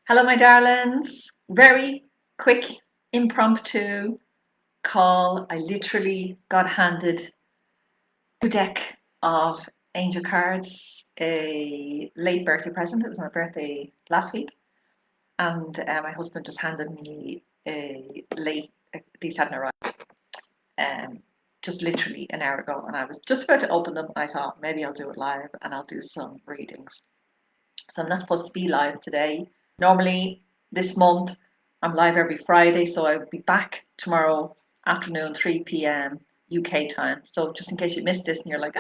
Hello, my darlings. Very quick, impromptu call. I literally got handed a deck of angel cards, a late birthday present. It was my birthday last week, and my husband just handed me these hadn't arrived, um, just literally an hour ago, and I was just about to open them. I thought maybe I'll do it live and I'll do some readings. So I'm not supposed to be live today. Normally, this month, I'm live every Friday, so I'll be back tomorrow afternoon, 3 p.m. UK time. So just in case you missed this and you're like,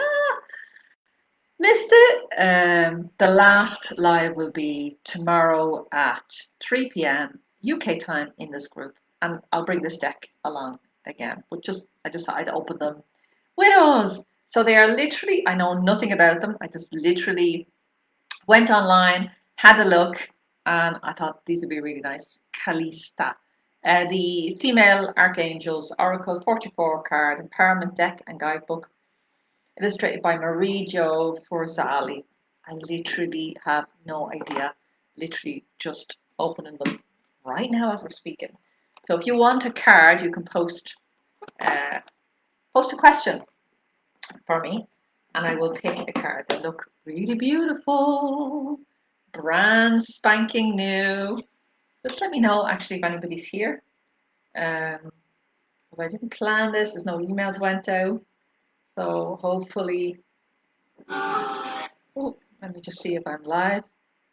missed it, the last live will be tomorrow at 3 p.m. UK time in this group, and I'll bring this deck along again. But I just thought I'd open them with us. So they are literally, I know nothing about them. I just literally went online, had a look, and I thought these would be really nice. Callista. The Female Archangels Oracle 44 card empowerment deck and guidebook, illustrated by Marie Jo Forzali. I literally have no idea. Literally just opening them right now as we're speaking. So if you want a card, you can post a question for me, and I will pick a card. They look really beautiful, brand spanking new. Just let me know actually if anybody's here. Because I didn't plan this, there's no emails went out. So hopefully, oh, let me just see if I'm live.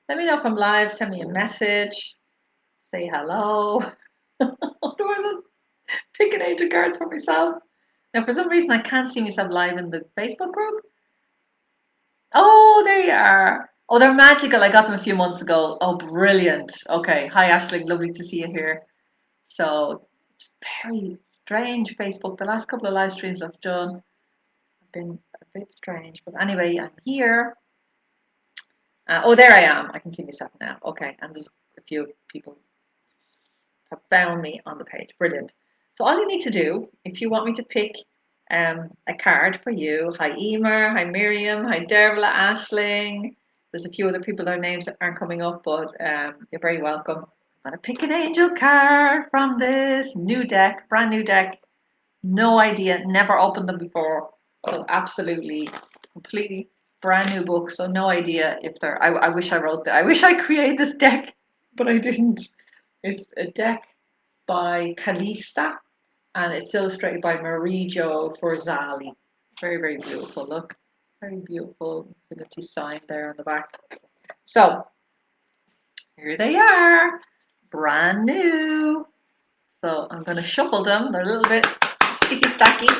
Let me know if I'm live, send me a message, say hello. Otherwise, I'm picking angel cards for myself. Now, for some reason, I can't see myself live in the Facebook group. Oh, there you are. Oh, they're magical. I got them a few months ago. Oh, brilliant. Okay. Hi, Ashling. Lovely to see you here. So it's very strange, Facebook. The last couple of live streams I've done have been a bit strange. But anyway, I'm here. Oh, there I am. I can see myself now. Okay. And there's a few people have found me on the page. Brilliant. So all you need to do, if you want me to pick a card for you, hi Emer, hi Miriam, hi Dervla, Ashling. There's a few other people, their names that aren't coming up, but you're very welcome. I'm going to pick an angel card from this new deck, brand new deck. No idea, never opened them before. So absolutely, completely brand new book. So no idea if they're, I wish I wrote that. I wish I created this deck, but I didn't. It's a deck by Callista, and it's illustrated by Marie Jo Forzali. Very, very beautiful. Look, very beautiful infinity sign there on the back. So here they are, brand new. So I'm going to shuffle them. They're a little bit sticky stacky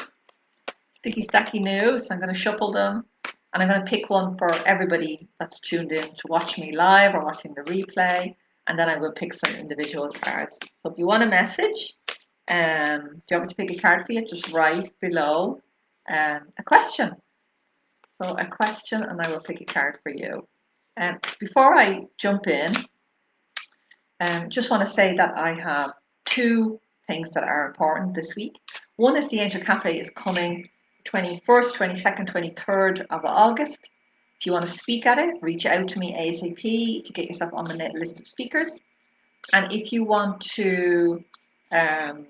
new. So I'm going to shuffle them, and I'm going to pick one for everybody that's tuned in to watch me live or watching the replay, and then I will pick some individual cards. So if you want a message, do you want me to pick a card for you? Just write below a question. So a question, and I will pick a card for you. Before I jump in, just want to say that I have two things that are important this week. One is the Angel Cafe is coming 21st, 22nd, 23rd of August. If you want to speak at it, reach out to me ASAP to get yourself on the list of speakers. And if you want to come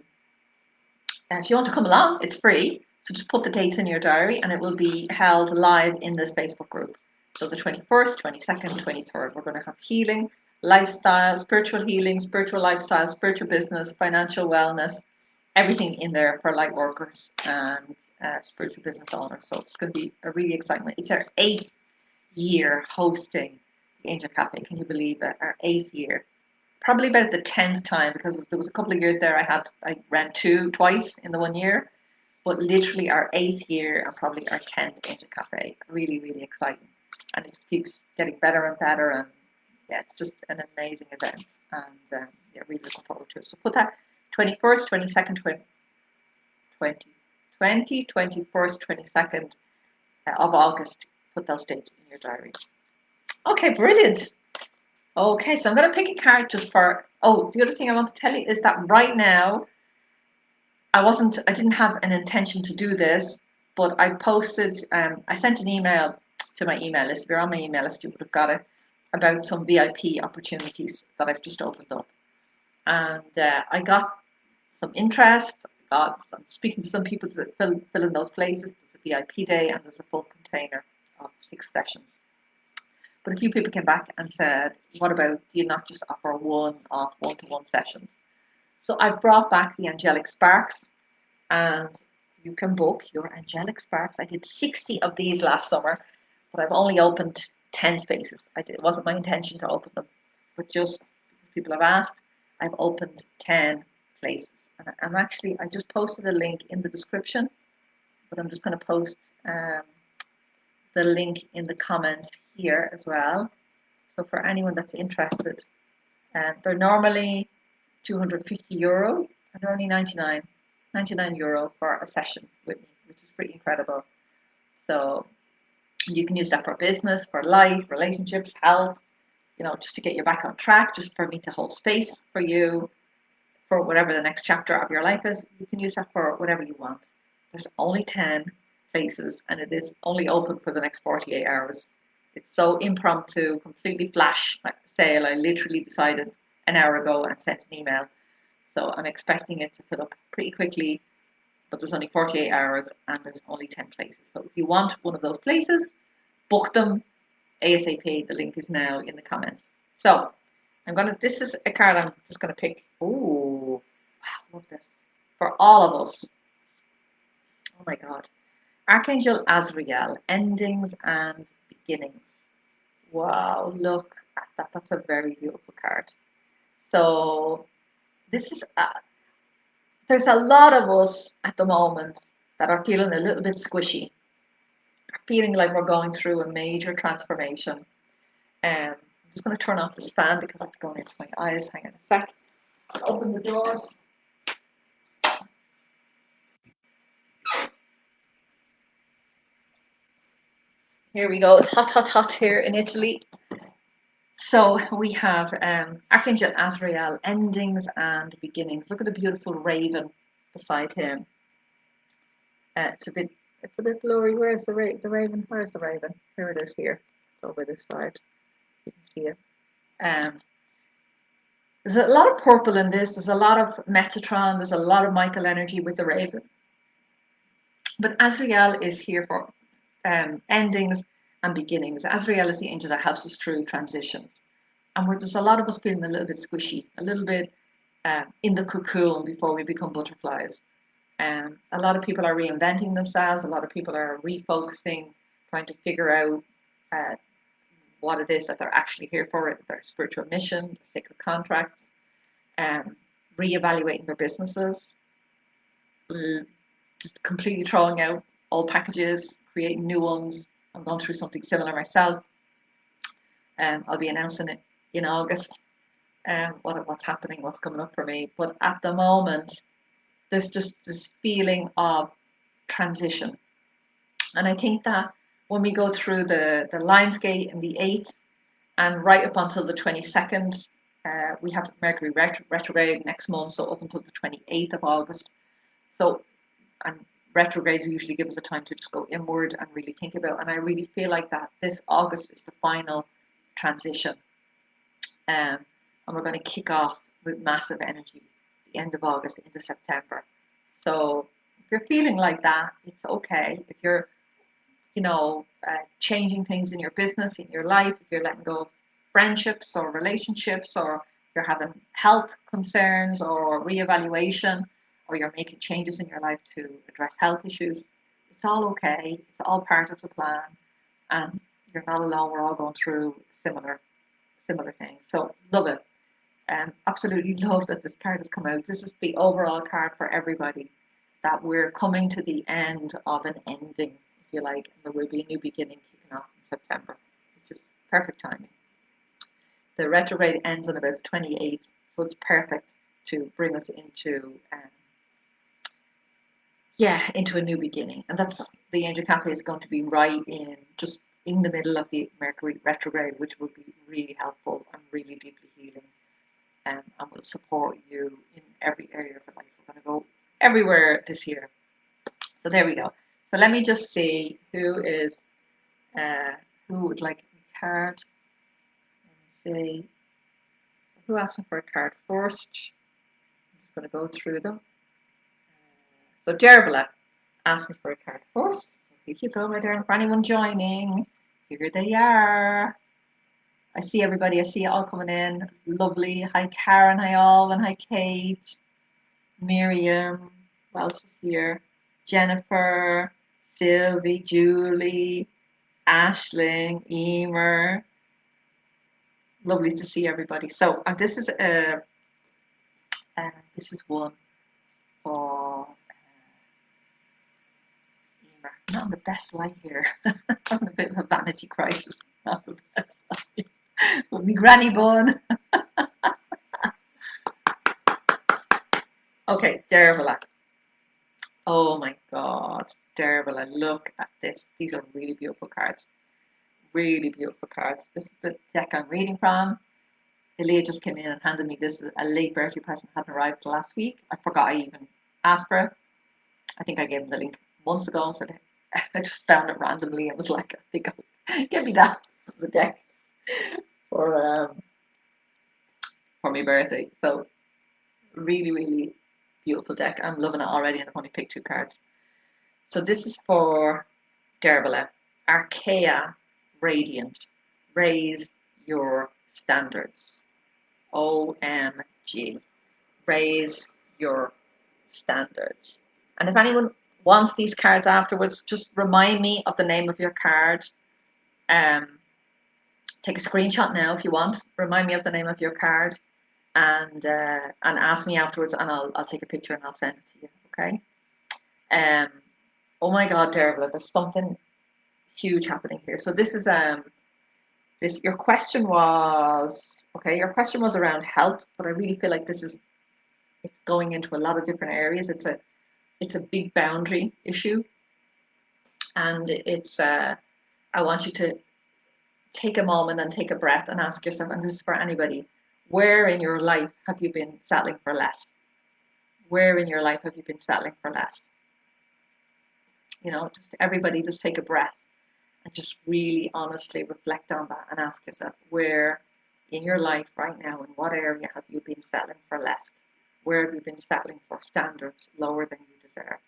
along, it's free. So just put the dates in your diary, and it will be held live in this Facebook group. So the 21st, 22nd, 23rd, we're going to have healing, lifestyle, spiritual healing, spiritual lifestyle, spiritual business, financial wellness, everything in there for light workers and spiritual business owners. So it's going to be a really exciting. It's our 8th year hosting the Angel Cafe. Can you believe it? Our 8th year. Probably about the 10th time, because there was a couple of years there I ran twice in the 1 year, but literally our 8th year and probably our 10th Angel Cafe. Really, really exciting. And it just keeps getting better and better, and yeah, it's just an amazing event, and yeah, really looking forward to it. So put that 21st, 22nd, 21st, 22nd of August, put those dates in your diary. Okay, brilliant. Okay, so I'm going to pick a card just for, oh, the other thing I want to tell you is that right now, I didn't have an intention to do this, but I posted, I sent an email to my email list. If you're on my email list, you would have got it. about some VIP opportunities that I've just opened up. And I got some interest. I'm speaking to some people to fill in those places. There's a VIP day and there's a full container of 6 sessions. But a few people came back and said, what about, do you not just offer one-off one-to-one sessions? So I've brought back the Angelic Sparks, and you can book your Angelic Sparks. I did 60 of these last summer, but I've only opened 10 spaces. It wasn't my intention to open them, but just because people have asked, I've opened 10 places. And actually, I just posted a link in the description, but I'm just going to post the link in the comments here as well. So for anyone that's interested, they're normally €250 and they're only 99 euro for a session with me, which is pretty incredible. So you can use that for business, for life, relationships, health, just to get you back on track, just for me to hold space for you for whatever the next chapter of your life is. You can use that for whatever you want. There's only 10 places and it is only open for the next 48 hours. It's so impromptu, completely flash sale. I literally decided an hour ago and sent an email. So I'm expecting it to fill up pretty quickly, but there's only 48 hours and there's only 10 places. So if you want one of those places, book them ASAP. The link is now in the comments. So this is a card I'm just gonna pick. Oh, wow, love this. For all of us. Oh my God. Archangel Azrael, endings and beginnings. Wow, look at that. That's a very beautiful card. So this is, there's a lot of us at the moment that are feeling a little bit squishy, feeling like we're going through a major transformation. I'm just going to turn off this fan because it's going into my eyes. Hang on a sec. Open the doors. Here we go. It's hot, hot, hot here in Italy. So we have Archangel Azrael, endings and beginnings. Look at the beautiful raven beside him. It's a bit blurry. Where's the raven? Where's the raven? Here it is. Here. It's over this side. You can see it. There's a lot of purple in this. There's a lot of Metatron. There's a lot of Michael energy with the raven. But Azrael is here for endings and beginnings. Azrael is the angel that helps us through transitions. And there's a lot of us feeling a little bit squishy, a little bit in the cocoon before we become butterflies. A lot of people are reinventing themselves. A lot of people are refocusing, trying to figure out what it is that they're actually here for, their spiritual mission, their sacred contracts, reevaluating their businesses, just completely throwing out old packages, creating new ones. I'm going through something similar myself. I'll be announcing it in August, what's happening, what's coming up for me. But at the moment, there's just this feeling of transition. And I think that when we go through the Lionsgate and the 8th, and right up until the 22nd, we have Mercury retrograde next month, so up until the 28th of August. So, and retrogrades usually give us a time to just go inward and really think about. And I really feel like that this August is the final transition. And we're going to kick off with massive energy the end of August into September. So if you're feeling like that, it's okay. If you're, changing things in your business, in your life, if you're letting go of friendships or relationships, or you're having health concerns or reevaluation, or you're making changes in your life to address health issues, it's all okay. It's all part of the plan, and you're not alone. We're all going through similar things. So love it. Absolutely love that this card has come out. This is the overall card for everybody, that we're coming to the end of an ending, if you like, and there will be a new beginning kicking off in September, which is perfect timing. The retrograde ends on about the 28th, so it's perfect to bring us into into a new beginning. And that's, the Angel Cafe is going to be right in the middle of the Mercury retrograde, which will be really helpful and really deeply healing, and will support you in every area of your life. We're going to go everywhere this year. So there we go. So let me just see who would like a card. see. Who asked me for a card first? I'm just going to go through them. So Dervla asked me for a card first. So here you go, my darling. For anyone joining, here they are. I see everybody. I see you all coming in. Lovely. Hi, Karen. Hi, Alvin. Hi, Kate. Miriam. Who else is here? Jennifer. Sylvie. Julie. Ashling. Emer. Lovely to see everybody. So this is one for Emer. I'm not in the best light here. I'm having a bit of a vanity crisis. Not the best light. With me granny bun. Okay, Dervla. Oh my God, Dervla, look at this. These are really beautiful cards. Really beautiful cards. This is the deck I'm reading from. Elia just came in and handed me this, a late birthday present, hadn't arrived last week. I forgot I even asked for it. I think I gave him the link months ago and said, I just found it randomly and was like, I think I'll give me that the deck for my birthday. So really, really beautiful deck. I'm loving it already and I've only picked 2 cards. So this is for Dervla. Archaea Radiant. Raise your standards. OMG. Raise your standards. And if anyone wants these cards afterwards, just remind me of the name of your card. Take a screenshot now if you want. Remind me of the name of your card and ask me afterwards and I'll take a picture and I'll send it to you. Okay. Oh my God, Dervla, there's something huge happening here. So this is your question was around health, but I really feel like it's going into a lot of different areas. It's a big boundary issue, and I want you to take a moment and take a breath and ask yourself, and this is for anybody, where in your life have you been settling for less? Where in your life have you been settling for less? Just everybody just take a breath and just really honestly reflect on that and ask yourself, where in your life right now, in what area have you been settling for less? Where have you been settling for standards lower than you deserve?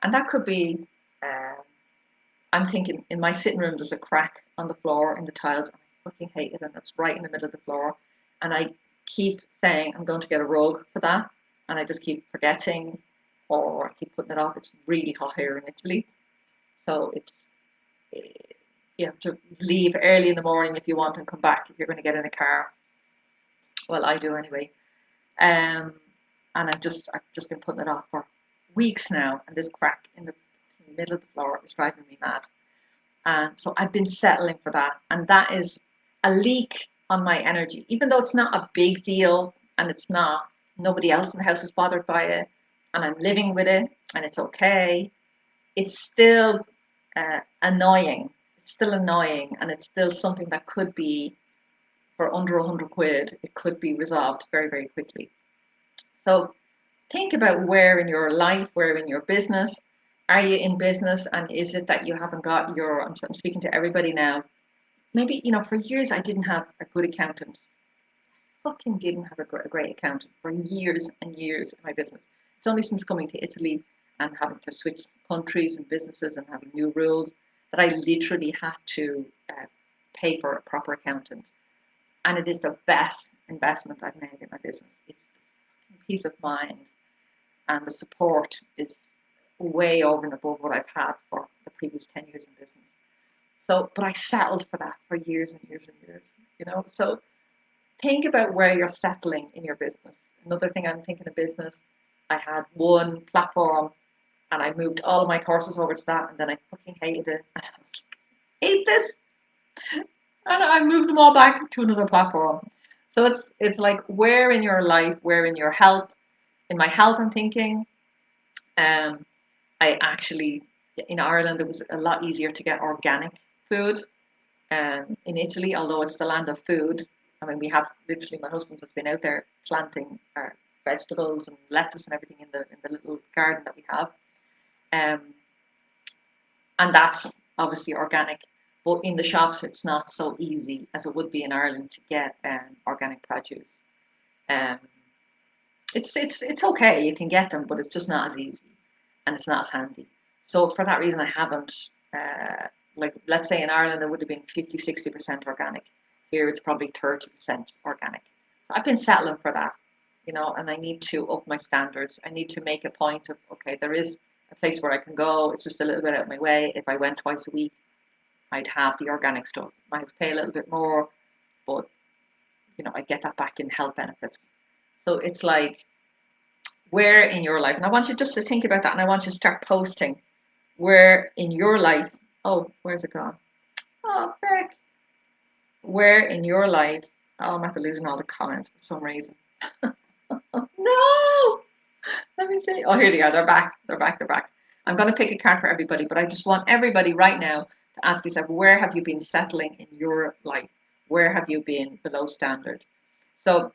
And that could be, I'm thinking in my sitting room, there's a crack on the floor in the tiles, and I fucking hate it, and it's right in the middle of the floor. And I keep saying, I'm going to get a rug for that. And I just keep forgetting, or I keep putting it off. It's really hot here in Italy. So you have to leave early in the morning if you want and come back if you're going to get in a car. Well, I do anyway. And I've just been putting it off for weeks now, and this crack in the middle of the floor is driving me mad. And so I've been settling for that, and that is a leak on my energy, even though it's not a big deal, and it's not. Nobody else in the house is bothered by it, and I'm living with it, and it's okay. It's still annoying. It's still annoying, and it's still something that could be, for under 100 quid, it could be resolved very, very quickly. So think about where in your life, where in your business, are you in business, and is it that you haven't got I'm speaking to everybody now. Maybe, for years I didn't have a good accountant. Fucking didn't have a great accountant for years and years in my business. It's only since coming to Italy and having to switch countries and businesses and having new rules that I literally had to pay for a proper accountant. And it is the best investment I've made in my business. It's peace of mind, and the support is way over and above what I've had for the previous 10 years in business. So, but I settled for that for years and years and years, So think about where you're settling in your business. Another thing I'm thinking of business, I had one platform and I moved all of my courses over to that, and then I fucking hated it. And I was like, hate this. And I moved them all back to another platform. So it's like, where in your life, where in your health, in my health I'm thinking, I actually, in Ireland, it was a lot easier to get organic food. In Italy, although it's the land of food, I mean, we have literally, my husband has been out there planting vegetables and lettuce and everything in the little garden that we have. And that's obviously organic. but in the shops it's not so easy as it would be in Ireland to get organic produce. Um, it's okay, you can get them, but it's just not as easy and it's not as handy. So for that reason, I haven't. Like let's say in Ireland, it would have been 50-60% organic. Here it's probably 30% organic. So I've been settling for that, and I need to up my standards. I need to make a point of, okay, there is a place where I can go. It's just a little bit out of my way. If I went twice a week, I'd have the organic stuff. I might pay a little bit more, but I get that back in health benefits. So it's like, where in your life, and I want you just to think about that, and I want you to start posting where in your life, oh, where's it gone? Oh, frick. Where in your life, oh, I'm after losing all the comments for some reason. No! Let me see. Oh, here they are. They're back. They're back. They're back. I'm going to pick a card for everybody, but I just want everybody right now to ask yourself, where have you been settling in your life? Where have you been below standard? So,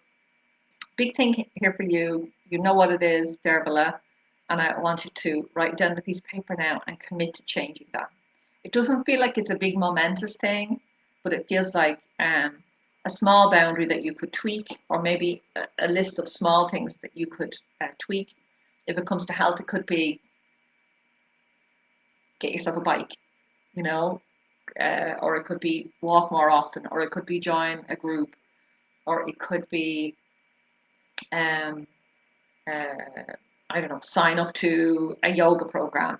big thing here for you. You know what it is, Dervila, and I want you to write down the piece of paper now and commit to changing that. It doesn't feel like it's a big momentous thing, but it feels like a small boundary that you could tweak, or maybe a list of small things that you could tweak. If it comes to health, it could be get yourself a bike, you know, or it could be walk more often, or it could be join a group, or it could be um, I don't know, sign up to a yoga program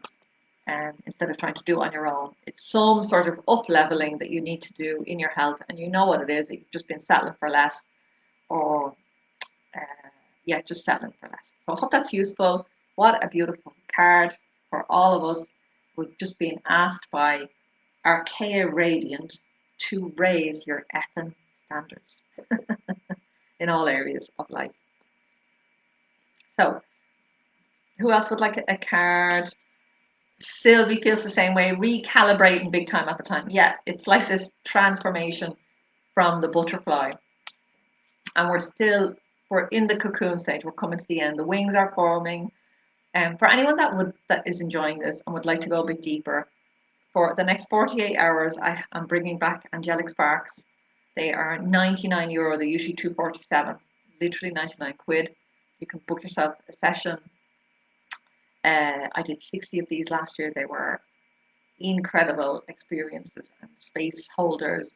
instead of trying to do it on your own. It's some sort of up leveling that you need to do in your health, and you know what it is. You've just been settling for less, or uh, yeah, just settling for less. So I hope that's useful. What a beautiful card for all of us. We've just been asked by Archaea Radiant to raise your effing standards in all areas of life. So, who else would like a card? Sylvie feels the same way, recalibrating big time at the time. Yeah, it's like this transformation from the butterfly. And we're in the cocoon stage. We're coming to the end. The wings are forming. And for anyone that is enjoying this and would like to go a bit deeper, for the next 48 hours, I am bringing back Angelic Sparks. They are €99. They're usually 247, literally 99 quid. You can book yourself a session. I did 60 of these last year. They were incredible experiences and space holders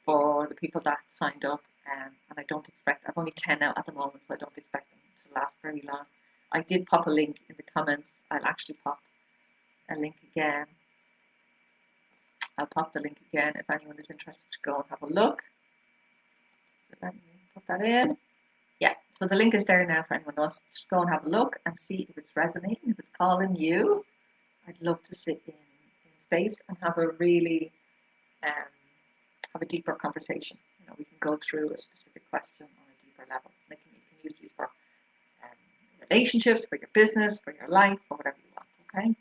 for the people that signed up. And I don't expect, I've only 10 out at the moment, so I don't expect them to last very long. I did pop a link in the comments. I'll actually pop a link again. I'll pop the link again if anyone is interested to go and have a look. So let me put that in. Yeah, so the link is there now for anyone else. Just go and have a look and see if it's resonating, if it's calling you. I'd love to sit in space and have a really have a deeper conversation. We can go through a specific question on a deeper level. You can use these for relationships, for your business, for your life, for whatever you want. Okay.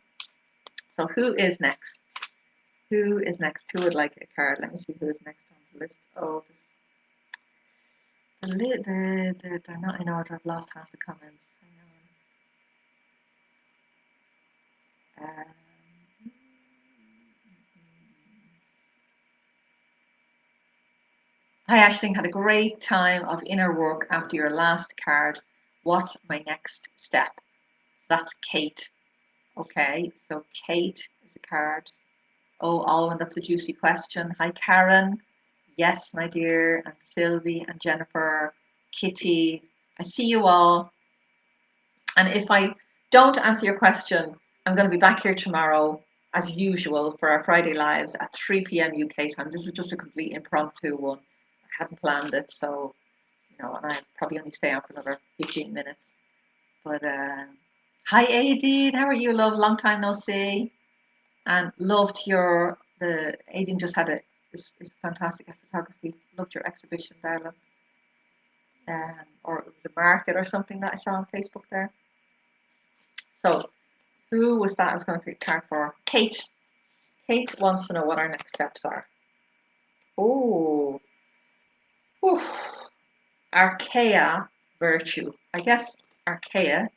So who is next? Who is next? Who would like a card? Let me see who is next on the list. Oh, they're not in order. I've lost half the comments. Hang on. Hi, Aisling. Had a great time of inner work after your last card. What's my next step? That's Kate. Okay, so Kate is a card. Oh, Alwyn, that's a juicy question. Hi, Karen. Yes, my dear, and Sylvie and Jennifer, Kitty. I see you all. And if I don't answer your question, I'm going to be back here tomorrow, as usual, for our Friday Lives at 3 p.m. UK time. This is just a complete impromptu one. I hadn't planned it, so, and I probably only stay on for another 15 minutes. But hi, Aideen. How are you, love? Long time no see. And loved Aideen just had is fantastic at photography. Loved your exhibition, darling. Or it was a market or something that I saw on Facebook there. So, who was that I was going to pick a card for? Kate. Kate wants to know what our next steps are. Oh. Archaea virtue. I guess Archaea,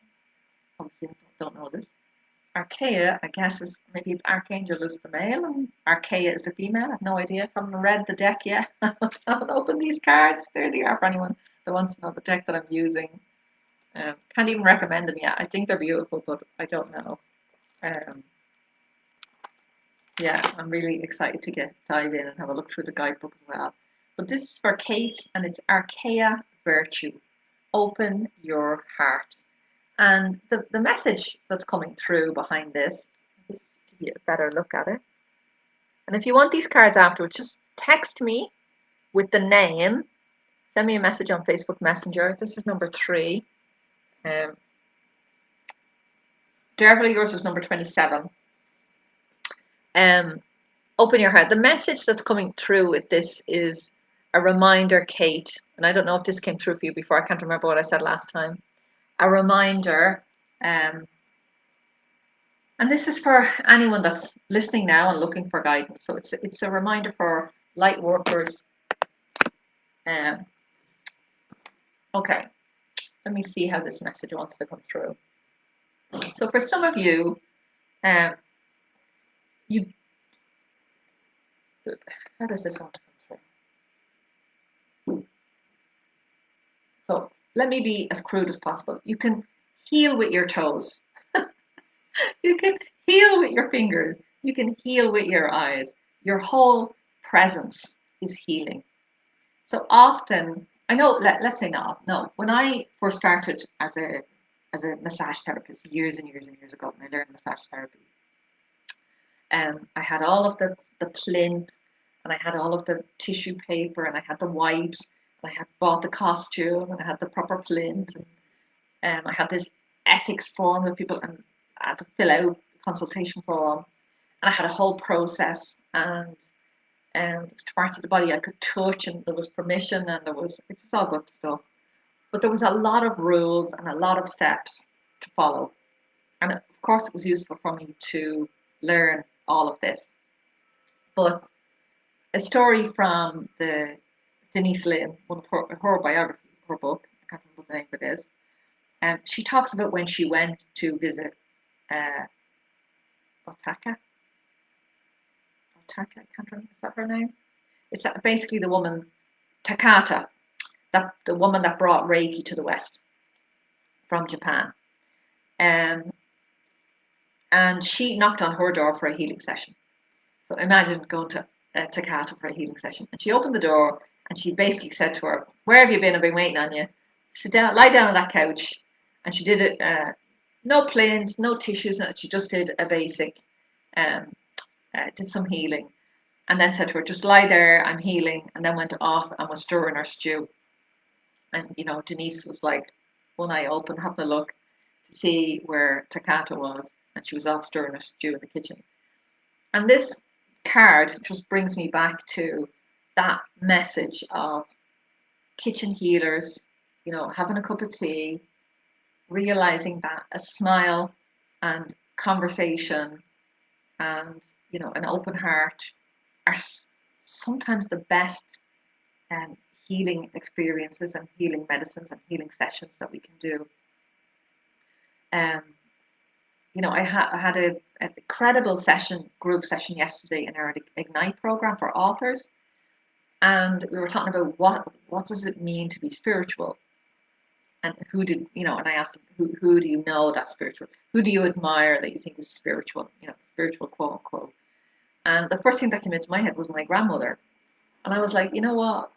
obviously I don't know this. Archaea, I guess, is maybe it's Archangel is the male and Archaea is the female. I have no idea. I haven't read the deck yet. I haven't opened these cards. There they are for anyone that wants to know the deck that I'm using. Can't even recommend them yet. I think they're beautiful, but I don't know. Um, yeah, I'm really excited to dive in and have a look through the guidebook as well. But this is for Kate, and it's Archaea Virtue. Open your heart. And the message that's coming through behind this, just give you a better look at it. And if you want these cards afterwards, just text me with the name. Send me a message on Facebook Messenger. This is number 3. Derville, yours was number 27. Open your heart. The message that's coming through with this is a reminder, Kate, and I don't know if this came through for you before. I can't remember what I said last time. A reminder, and this is for anyone that's listening now and looking for guidance. So it's a reminder for light workers. Okay, let me see how this message wants to come through. So for some of you, you how does this want to come through? So let me be as crude as possible. You can heal with your toes. You can heal with your fingers. You can heal with your eyes. Your whole presence is healing. So often, I know, let's say not. No, when I first started as a massage therapist years and years and years ago, when I learned massage therapy, I had all of the plinth, and I had all of the tissue paper, and I had the wipes, and I had bought the costume, and I had the proper plinth, and I had this ethics form that people, and I had to fill out a consultation form, and I had a whole process, and parts of the body I could touch, and there was permission, and it was all good stuff. But there was a lot of rules and a lot of steps to follow, and of course it was useful for me to learn all of this. But a story from the Denise Lynn, one of her biography, her book, I can't remember what the name of it is. She talks about when she went to visit Otaka. I can't remember, is that her name? It's basically the woman, Takata, the woman that brought Reiki to the West from Japan. And she knocked on her door for a healing session. So imagine going to Takata for a healing session. And she opened the door and she basically said to her, "Where have you been? I've been waiting on you. Sit down, lie down on that couch." And she did it, no planes, no tissues. She just did a basic, did some healing. And then said to her, "Just lie there, I'm healing." And then went off and was stirring her stew. And, Denise was like, one eye open, having a look to see where Takata was. And she was off stirring her stew in the kitchen. And this card just brings me back to that message of kitchen healers, having a cup of tea, realizing that a smile and conversation and, an open heart are sometimes the best healing experiences and healing medicines and healing sessions that we can do. I had an incredible group session yesterday in our Ignite program for authors, and we were talking about what does it mean to be spiritual, and and I asked them, who do you know that's spiritual? Who do you admire that you think is spiritual? Spiritual, quote unquote. And the first thing that came into my head was my grandmother, and I was like, you know what?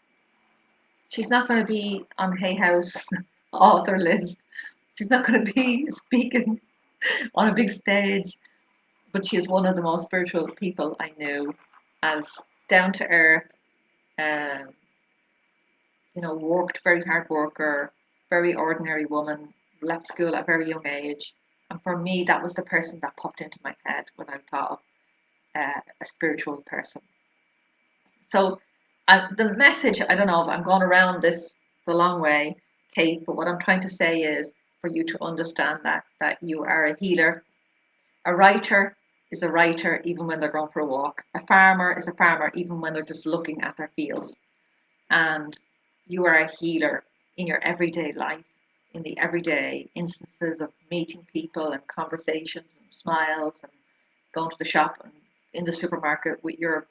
She's not going to be on Hay House author list. She's not going to be speaking on a big stage, but she is one of the most spiritual people I knew, as down to earth, um, worked, very hard worker, very ordinary woman, left school at a very young age. And for me, that was the person that popped into my head when I thought of a spiritual person. So the message, I don't know if I'm going around this the long way, Kate, but what I'm trying to say is for you to understand that you are a healer. A writer is a writer even when they're going for a walk. A farmer is a farmer even when they're just looking at their fields. And you are a healer in your everyday life, in the everyday instances of meeting people and conversations and smiles and going to the shop and in the supermarket with your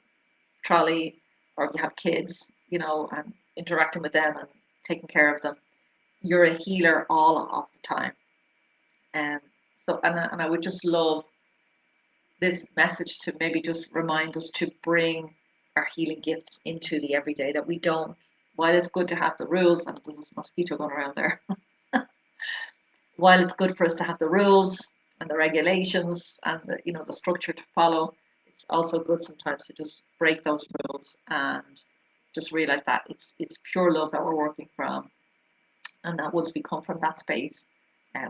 trolley, or if you have kids, and interacting with them and taking care of them. You're a healer all of the time. And and I would just love this message to maybe just remind us to bring our healing gifts into the everyday, that we don't, while it's good to have the rules, and there's this mosquito going around there, while it's good for us to have the rules and the regulations and the structure to follow, it's also good sometimes to just break those rules and just realize that it's pure love that we're working from, and that once we come from that space,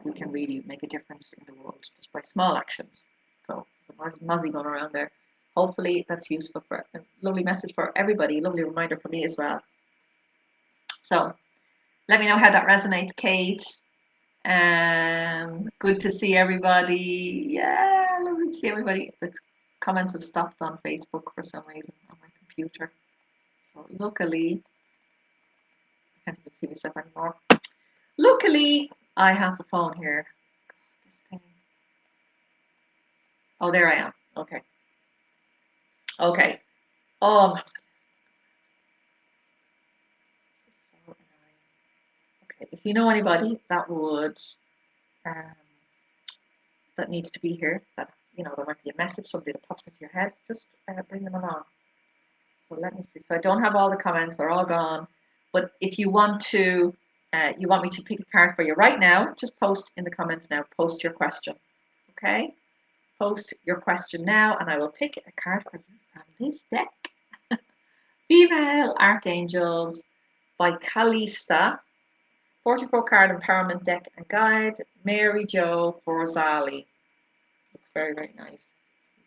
we can really make a difference in the world just by small actions. So there's a muzzy going around there. Hopefully that's useful, for a lovely message for everybody, lovely reminder for me as well. So let me know how that resonates, Kate. Good to see everybody. Yeah, lovely to see everybody. The comments have stopped on Facebook for some reason on my computer. So luckily, I can't even see myself anymore. Luckily, I have the phone here. God, this thing. Oh, there I am. Okay. Okay. Oh, my. So okay. If you know anybody that would, um, that needs to be here, that there might be a message, somebody that pops into your head, just bring them along. So let me see. So I don't have all the comments; they're all gone. But if you want to, you want me to pick a card for you right now, just post in the comments now. Post your question, okay? Post your question now, and I will pick a card for you from this deck. Female Archangels by Kalista. 44 card empowerment deck and guide. Mary Jo Forzali. Looks very, very nice.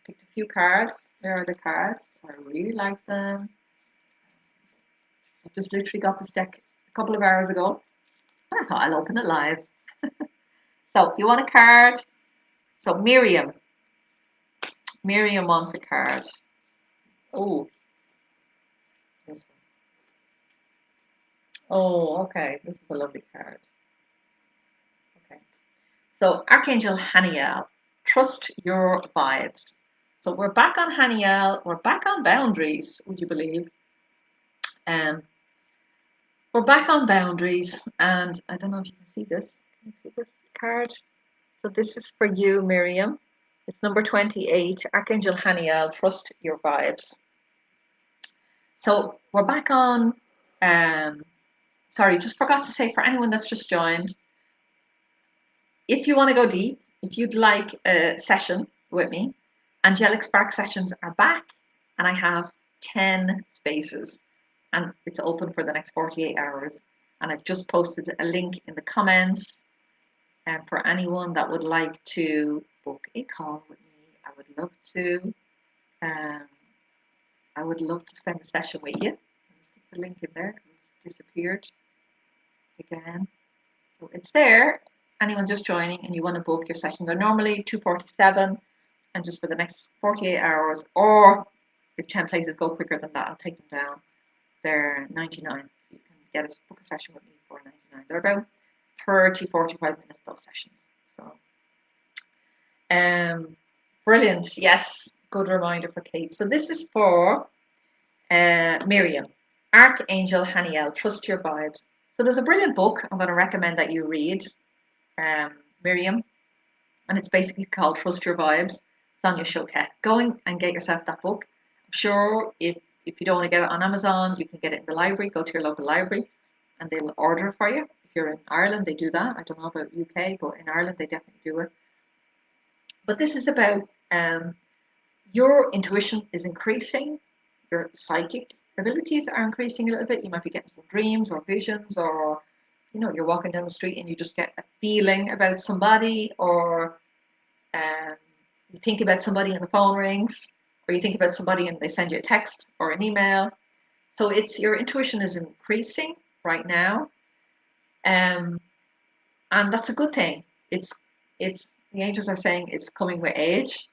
Picked a few cards. There are the cards. I really like them. I just literally got this deck a couple of hours ago, and I thought I'll open it live. So you want a card? So Miriam wants a card. Oh, this one. Oh, okay. This is a lovely card. Okay. So Archangel Haniel, trust your vibes. So we're back on Haniel. We're back on boundaries. Would you believe? Um, we're back on boundaries, and I don't know if you can see this. Can you see this card? So this is for you, Miriam. It's number 28, Archangel Haniel, trust your vibes. So we're back on, sorry, just forgot to say for anyone that's just joined, if you want to go deep, if you'd like a session with me, Angelic Spark sessions are back, and I have 10 spaces, and it's open for the next 48 hours. And I've just posted a link in the comments, and for anyone that would like to book a call with me, I would love to. I would love to spend a session with you. I'll stick the link in there because it's disappeared again. So it's there. Anyone just joining and you want to book your session, they're normally $247, and just for the next 48 hours, or if 10 places go quicker than that, I'll take them down. They're $99. So you can get a book a session with me for $99. They're about 30-45 minutes, those sessions. So brilliant. Yes, good reminder for Kate. So this is for Miriam, Archangel Haniel, trust your vibes. So there's a brilliant book I'm going to recommend that you read, Miriam, and it's basically called Trust Your Vibes, Sonia Choquette. Go and get yourself that book. I'm sure if you don't want to get it on Amazon, you can get it in the library. Go to your local library and they will order it for you. If you're in Ireland, they do that. I don't know about UK, but in Ireland, they definitely do it. But this is about your intuition is increasing, your psychic abilities are increasing a little bit. You might be getting some dreams or visions, or you're walking down the street and you just get a feeling about somebody, or you think about somebody and the phone rings, or you think about somebody and they send you a text or an email. So it's your intuition is increasing right now, and that's a good thing. It's the angels are saying it's coming with age.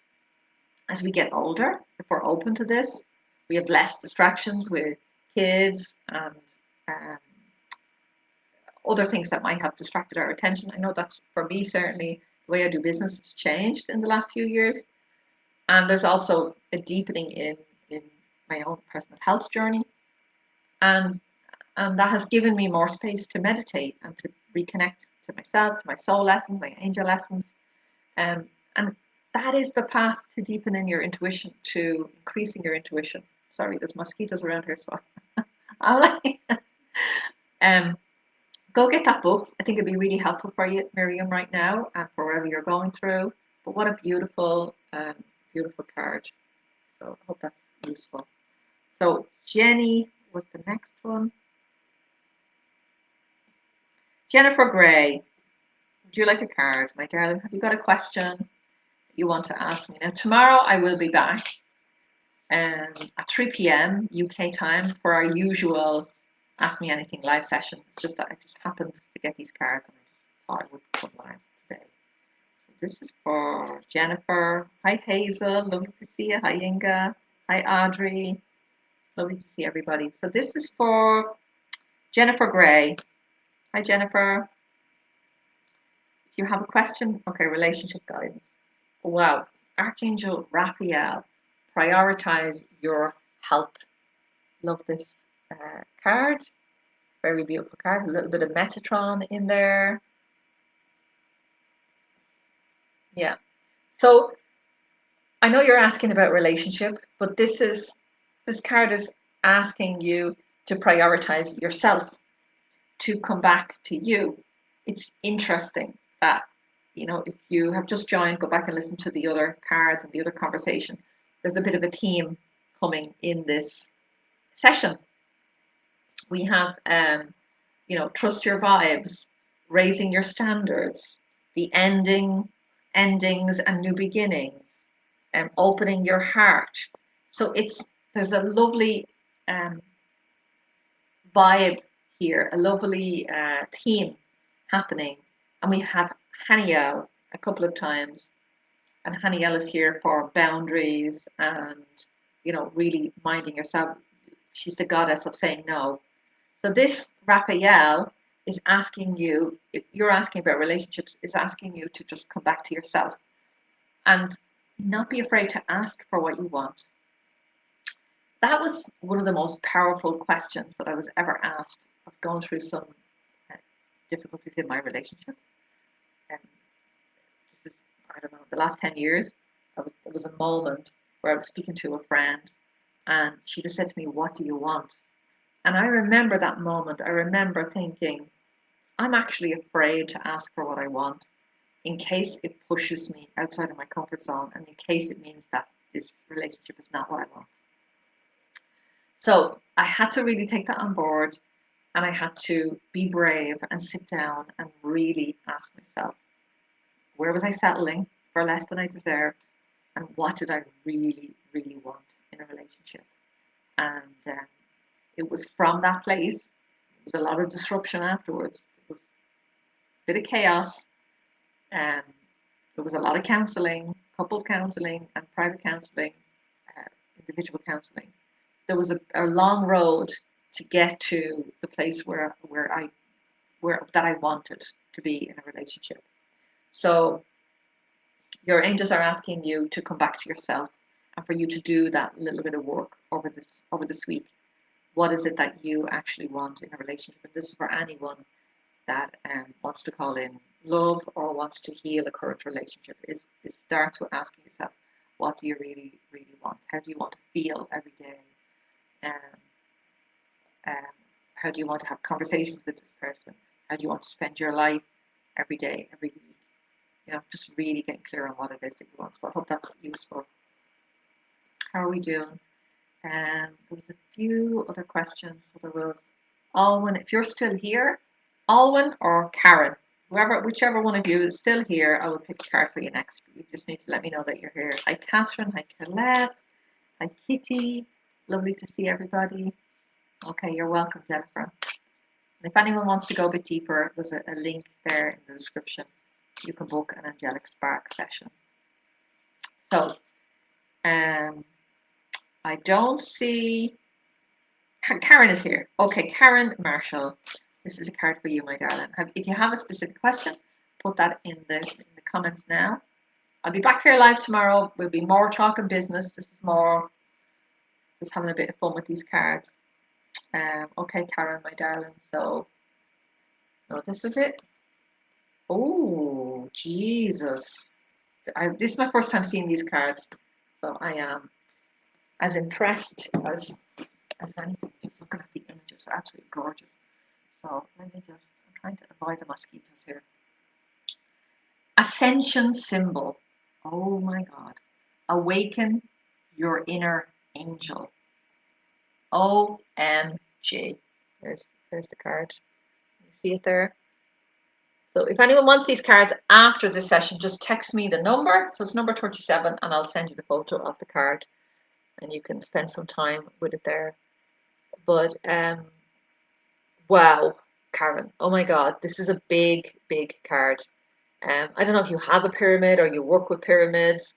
As we get older, if we're open to this, we have less distractions with kids and other things that might have distracted our attention. I know that's for me certainly the way I do business has changed in the last few years. And there's also a deepening in my own personal health journey. And and that has given me more space to meditate and to reconnect to myself, to my soul lessons, my angel lessons. And that is the path to deepening your intuition, to increasing your intuition. Sorry, there's mosquitoes around here, so I'll like, um, go get that book. I think it'd be really helpful for you, Miriam, right now and for whatever you're going through. But what a beautiful, beautiful card. So I hope that's useful. So Jenny was the next one. Jennifer Gray, would you like a card, my darling? Have you got a question that you want to ask me? Now, tomorrow I will be back at 3 p.m. UK time for our usual Ask Me Anything live session. It's just that I just happened to get these cards and I just thought I would come live today. So this is for Jennifer. Hi, Hazel. Lovely to see you. Hi, Inga. Hi, Audrey. Lovely to see everybody. So this is for Jennifer Gray. Hi, Jennifer. If you have a question, okay, relationship guidance. Wow, Archangel Raphael, prioritize your health. Love this card. Very beautiful card. A little bit of Metatron in there. Yeah. So I know you're asking about relationship, but this card is asking you to prioritize yourself, to come back to you. It's interesting that, if you have just joined, go back and listen to the other cards and the other conversation. There's a bit of a theme coming in this session. We have, trust your vibes, raising your standards, the endings and new beginnings, and opening your heart. So there's a lovely vibe here, a lovely theme happening. And we have Haniel a couple of times. And Haniel is here for boundaries and, really minding yourself. She's the goddess of saying no. So this Raphael is asking you, if you're asking about relationships, is asking you to just come back to yourself and not be afraid to ask for what you want. That was one of the most powerful questions that I was ever asked. I was going through some difficulties in my relationship. And this is, I don't know, the last 10 years, there was a moment where I was speaking to a friend and she just said to me, "What do you want?" And I remember that moment. I remember thinking, I'm actually afraid to ask for what I want in case it pushes me outside of my comfort zone and in case it means that this relationship is not what I want. So I had to really take that on board and I had to be brave and sit down and really ask myself, where was I settling for less than I deserved? And what did I really, really want in a relationship? And it was from that place. There was a lot of disruption afterwards. It was a bit of chaos. There was a lot of counselling, couples counselling and private counselling, individual counselling. There was a long road to get to the place where that I wanted to be in a relationship. So your angels are asking you to come back to yourself and for you to do that little bit of work over this week. What is it that you actually want in a relationship? And this is for anyone that wants to call in love or wants to heal a current relationship. Is start to asking yourself, what do you really, really want? How do you want to feel every day? How do you want to have conversations with this person? How do you want to spend your life every day, every week? Just really getting clear on what it is that you want. So I hope that's useful. How are we doing? There was a few other questions. So there was Alwyn, if you're still here, Alwyn or Karen, whichever one of you is still here, I will pick a card for you next. You just need to let me know that you're here. Hi Catherine, hi Colette, hi Kitty. Lovely to see everybody. Okay, you're welcome, Jennifer. And if anyone wants to go a bit deeper, there's a link there in the description. You can book an Angelic Spark session. So, I don't see. Karen is here. Okay, Karen Marshall. This is a card for you, my darling. If you have a specific question, put that in the comments now. I'll be back here live tomorrow. We'll be more talking business. This is more just having a bit of fun with these cards. Okay, Karen, my darling. So, no, this is it. Oh, Jesus. This is my first time seeing these cards. So I am as impressed as anything. Just looking at the images. They're absolutely gorgeous. So let me just, I'm trying to avoid the mosquitoes here. Ascension symbol. Oh my God. Awaken your inner angel. OMG. There's the card. You see it there? So if anyone wants these cards after this session, just text me the number. So it's number 37, and I'll send you the photo of the card, and you can spend some time with it there. But wow, Karen. Oh my God, this is a big, big card. I don't know if you have a pyramid or you work with pyramids.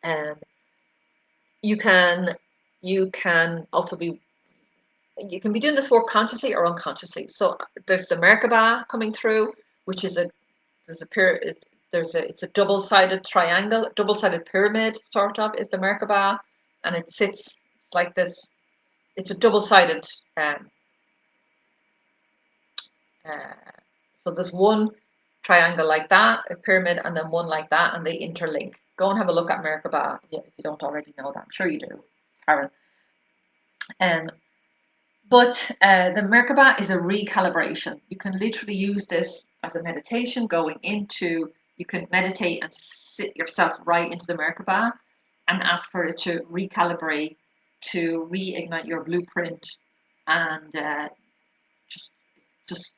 Um, you can also be doing this work consciously or unconsciously. So there's the Merkaba coming through, which is it's a double-sided triangle, double-sided pyramid sort of is the Merkaba, and it sits like this. It's a double-sided. Uh, so there's one triangle like that, a pyramid, and then one like that, and they interlink. Go and have a look at Merkaba if you don't already know that. I'm sure you do, Karen. But the Merkaba is a recalibration. You can literally use this as a meditation going into, you can meditate and sit yourself right into the Merkaba and ask for it to recalibrate, to reignite your blueprint, and just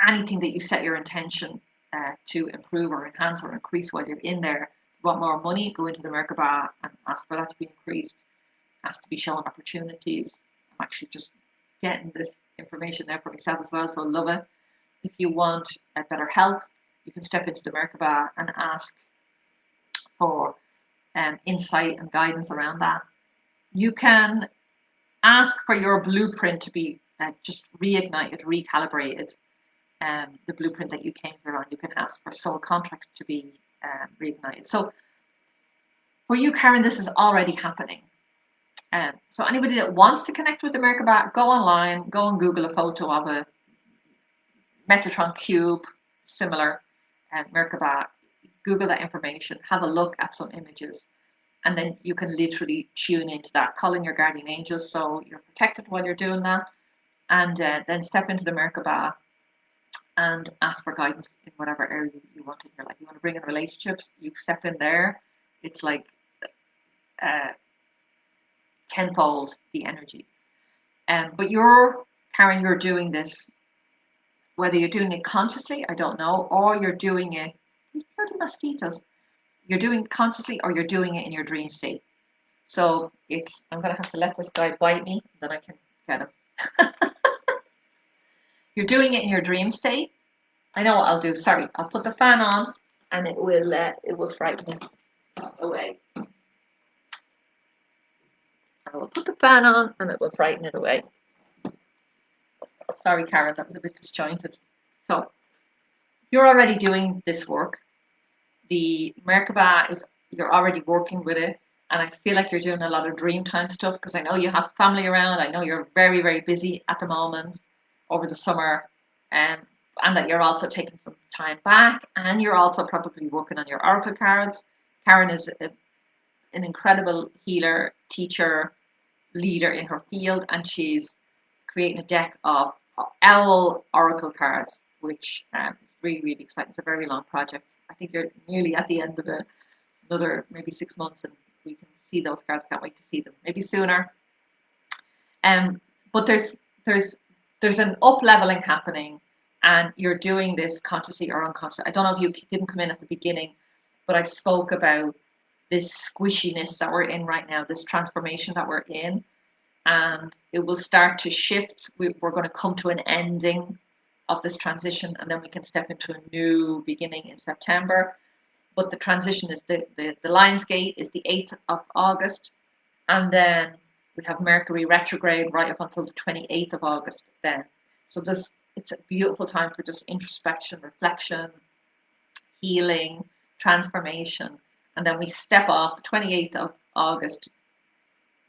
anything that you set your intention to improve or enhance or increase while you're in there. If you want more money, go into the Merkaba and ask for that to be increased. It has to be shown opportunities. I'm actually just getting this information there for myself as well, so I love it. If you want a better health, you can step into the Merkaba and ask for insight and guidance around that. You can ask for your blueprint to be just reignited, recalibrated. The blueprint that you came here on, you can ask for soul contracts to be reignited. So for you, Karen, this is already happening. So anybody that wants to connect with the Merkaba, go online, go and Google a photo of a Metatron cube, similar Merkaba. Google that information, have a look at some images, and then you can literally tune into that, call in your guardian angels so you're protected while you're doing that, and then step into the Merkaba and ask for guidance in whatever area you want in your life. You want to bring in relationships, you step in there, it's like tenfold the energy. But Karen, you're doing this, whether you're doing it consciously, I don't know, or you're doing it, these bloody mosquitoes, you're doing it consciously or you're doing it in your dream state. So I'm going to have to let this guy bite me, then I can get him. You're doing it in your dream state. I know what I'll do. Sorry, I'll put the fan on and it will frighten him away. I will put the fan on and it will frighten it away. Sorry, Karen, that was a bit disjointed. So you're already doing this work. The Merkaba you're already working with it, and I feel like you're doing a lot of dream time stuff because I know you have family around. I know you're very, very busy at the moment over the summer, and that you're also taking some time back, and you're also probably working on your oracle cards. Karen is an incredible healer, teacher, leader in her field, and she's creating a deck of owl oracle cards, which is really, really exciting. It's a very long project. I think you're nearly at the end of it. Another maybe 6 months, and we can see those cards. Can't wait to see them. Maybe sooner. But there's an up leveling happening, and you're doing this consciously or unconsciously. I don't know if you didn't come in at the beginning, but I spoke about this squishiness that we're in right now, this transformation that we're in, and it will start to shift. We're going to come to an ending of this transition, and then we can step into a new beginning in September. But the transition is the Lion's Gate is the 8th of August, and then we have Mercury retrograde right up until the 28th of August then. So it's a beautiful time for just introspection, reflection, healing, transformation. And then we step off the 28th of August,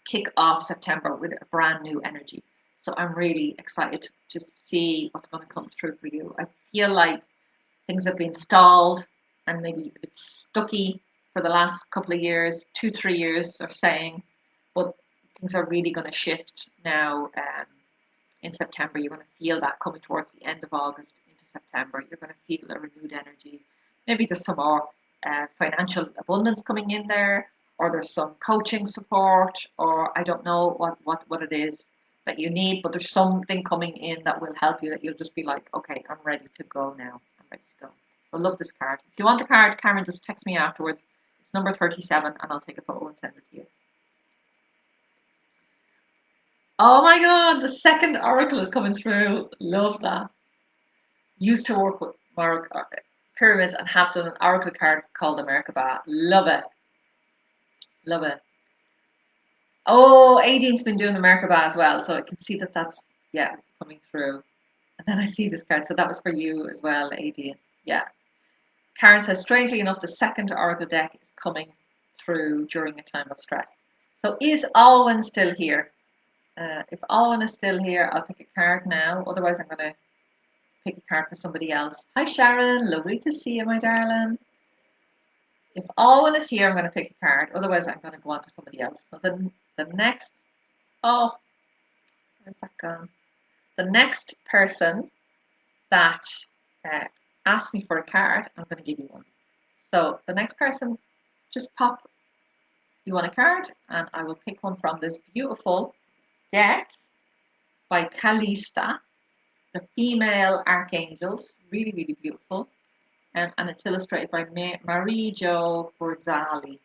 kick off September with a brand new energy. So I'm really excited to see what's going to come through for you. I feel like things have been stalled and maybe a bit stucky for the last couple of years, 2, 3 years are saying, but things are really going to shift now in September. You're going to feel that coming towards the end of August into September. You're going to feel a renewed energy. Maybe there's some more financial abundance coming in there, or there's some coaching support, or I don't know what it is that you need, but there's something coming in that will help you that you'll just be like, okay, I'm ready to go now. I'm ready to go. So I love this card. If you want the card, Cameron, just text me afterwards. It's number 37 and I'll take a photo and send it to you. Oh my God, the second oracle is coming through. Love that. Used to work with pyramids and have done an oracle card called the Merkaba. Love it. Love it. Oh, Aidine's been doing the Merkaba as well, so I can see that that's, yeah, coming through. And then I see this card, so that was for you as well, Aideen. Yeah. Karen says, strangely enough, the second oracle deck is coming through during a time of stress. So is Alwyn still here? If Alwyn is still here, I'll pick a card now. Otherwise, I'm going to pick a card for somebody else. Hi, Sharon. Lovely to see you, my darling. If Alwyn is here, I'm going to pick a card. Otherwise, I'm going to go on to somebody else. So the next, oh, where's that gone? The next person that asks me for a card, I'm going to give you one. So the next person, just pop, you want a card, and I will pick one from this beautiful deck by Calista, the female archangels, really, really beautiful. And it's illustrated by Marie Jo Borzali.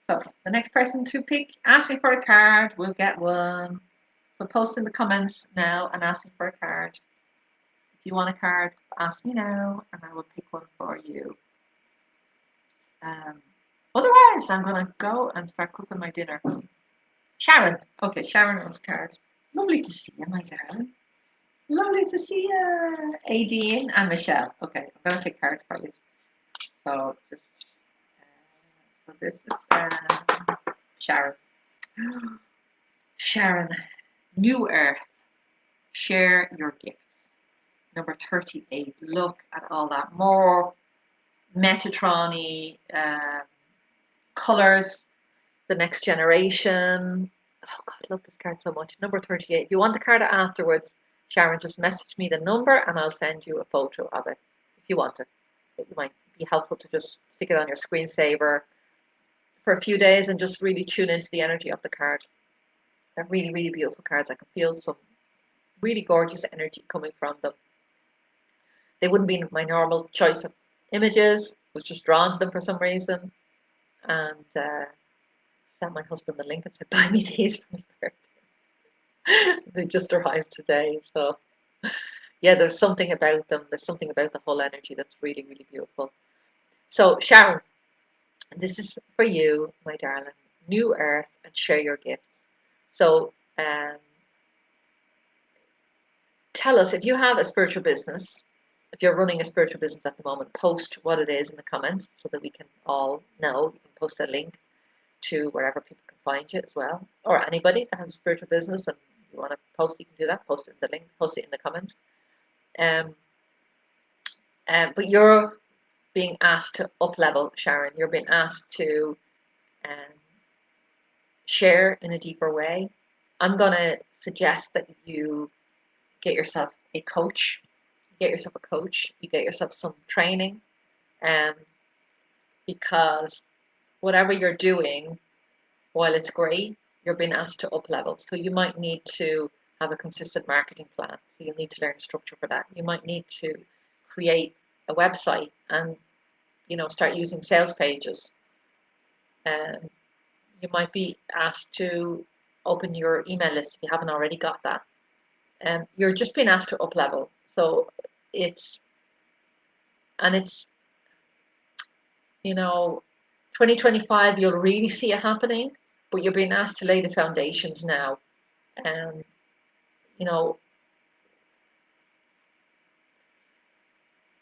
So the next person to pick, ask me for a card, will get one. So post in the comments now and ask me for a card. If you want a card, ask me now and I will pick one for you. Otherwise, I'm going to go and start cooking my dinner. Sharon. Okay, Sharon wants cards. Lovely to see you, my darling. Lovely to see you. Aideen and Michelle. Okay, I'm going to pick cards for you. So just so this is Sharon. Sharon, New Earth, share your gifts. Number 38. Look at all that. More Metatron-y colours. The next generation. Oh God, I love this card so much. Number 38. If you want the card afterwards, Sharon, just message me the number and I'll send you a photo of it if you want it. It might be helpful to just stick it on your screensaver for a few days and just really tune into the energy of the card. They're really, really beautiful cards. I can feel some really gorgeous energy coming from them. They wouldn't be my normal choice of images. I was just drawn to them for some reason. And sent my husband the link and said, buy me these for my birthday. They just arrived today. So yeah, there's something about them. There's something about the whole energy that's really, really beautiful. So Sharon, this is for you, my darling. New Earth and share your gifts. So tell us if you have a spiritual business, if you're running a spiritual business at the moment, post what it is in the comments so that we can all know. You can post a link to wherever people can find you as well, or anybody that has a spiritual business and you want to post, you can do that. Post it in the link, post it in the comments. But you're being asked to up level, Sharon. You're being asked to share in a deeper way. I'm going to suggest that you get yourself a coach. You get yourself a coach. You get yourself some training, because whatever you're doing, while it's great, you're being asked to up level. So you might need to have a consistent marketing plan. So you'll need to learn structure for that. You might need to create a website and start using sales pages. You might be asked to open your email list if you haven't already got that. You're just being asked to up level. So it's 2025, you'll really see it happening, but you're being asked to lay the foundations now.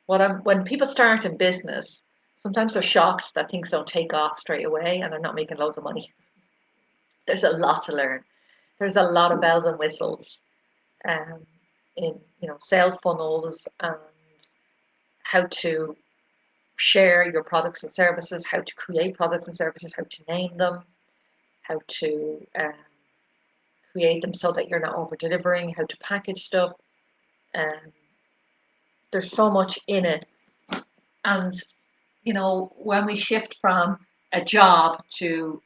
When people start in business, sometimes they're shocked that things don't take off straight away and they're not making loads of money. There's a lot to learn. There's a lot of bells and whistles um, in sales funnels and how to share your products and services, how to create products and services, how to name them, how to create them so that you're not over delivering, how to package stuff. Um, there's so much in it. And, when we shift from a job to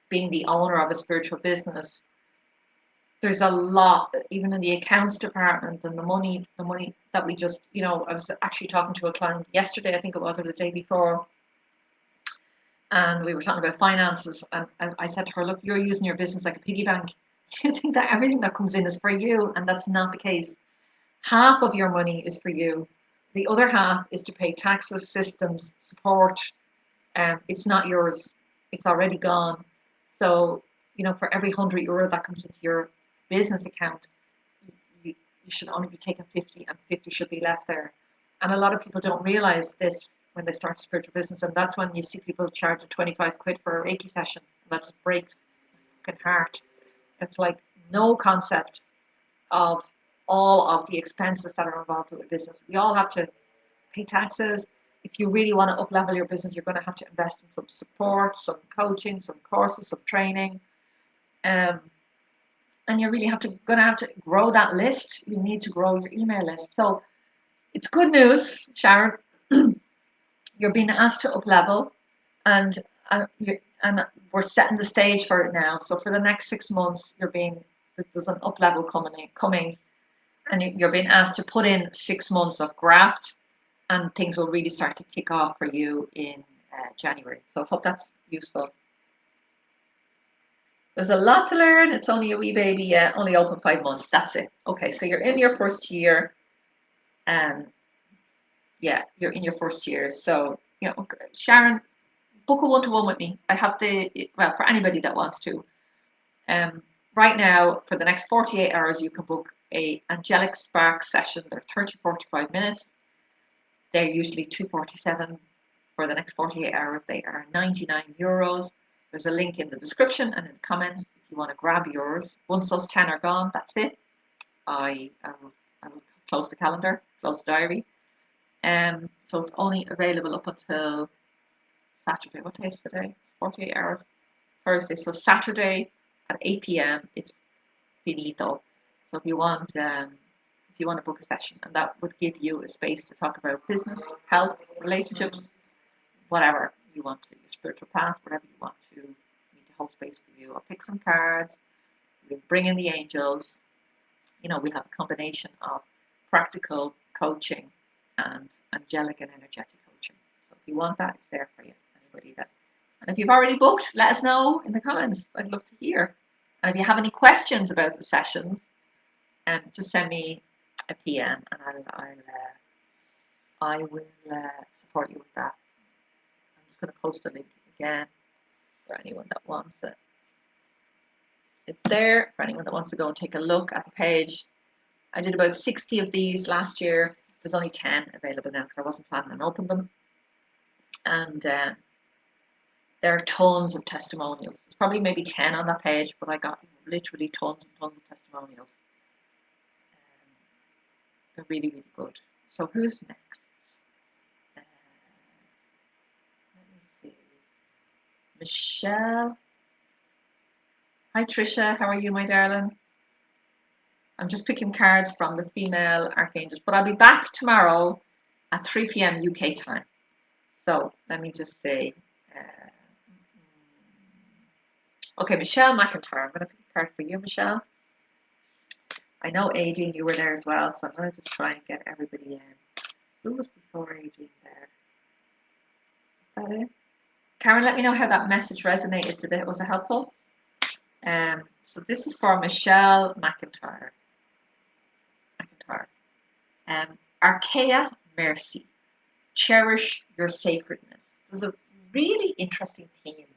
being the owner of a spiritual business, there's a lot, even in the accounts department and the money that we just, I was actually talking to a client yesterday, I think it was, or the day before, and we were talking about finances, and I said to her, look, you're using your business like a piggy bank. You think that everything that comes in is for you, and that's not the case. Half of your money is for you. The other half is to pay taxes, systems, support. It's not yours. It's already gone. So, for every €100 that comes into your business account, you should only be taking 50, and 50 should be left there. And a lot of people don't realize this when they start a spiritual business, and that's when you see people charge 25 quid for a Reiki session. That just breaks my heart. It's like no concept of all of the expenses that are involved with a business. We all have to pay taxes. If you really want to up level your business, you're going to have to invest in some support, some coaching, some courses, some training. And you're really going to have to grow that list. You need to grow your email list. So it's good news, Sharon. You're being asked to up level, and and we're setting the stage for it now. So for the next 6 months, there's an up level coming, and you're being asked to put in 6 months of graft, and things will really start to kick off for you in January. So I hope that's useful. There's a lot to learn. It's only a wee baby yet, only open 5 months. That's it. Okay, so you're in your first year, and yeah, you're in your first year. So, Sharon, book a one-to-one with me. I have for anybody that wants to. Right now, for the next 48 hours, you can book a Angelic Spark session. They're 30, 45 minutes. They're usually $247 for the next 48 hours. They are €99. There's a link in the description and in the comments if you want to grab yours. Once those 10 are gone, that's it. I will close the calendar, close the diary. So it's only available up until Saturday. What day is today? 48 hours. Thursday. So Saturday at 8 p.m. it's finito. So if you want to book a session, and that would give you a space to talk about business, health, relationships, whatever you want to, your spiritual path, whatever you want to, need to hold space for you. I'll pick some cards. We'll bring in the angels. We have a combination of practical coaching and angelic and energetic coaching. So if you want that, it's there for you. Anybody that. And if you've already booked, let us know in the comments. I'd love to hear. And if you have any questions about the sessions, just send me a PM, and I will support you with that. I'm just going to post a link again for anyone that wants it. It's there for anyone that wants to go and take a look at the page. I did about 60 of these last year. There's only 10 available now because I wasn't planning on opening them. And there are tons of testimonials. There's probably maybe 10 on that page, but I got literally tons and tons of testimonials. They're really, really good. So who's next? Let me see. Michelle. Hi, Trisha. How are you, my darling? I'm just picking cards from the female archangels, but I'll be back tomorrow at 3 p.m. UK time. So let me just say, okay, Michelle McIntyre. I'm going to pick a card for you, Michelle. I know Adrian, you were there as well, so I'm going to just try and get everybody in. Who was before Adrian there? Is that it? Karen, let me know how that message resonated today. Was it helpful? So this is for Michelle McIntyre. Archaea Mercy. Cherish your sacredness. There's a really interesting theme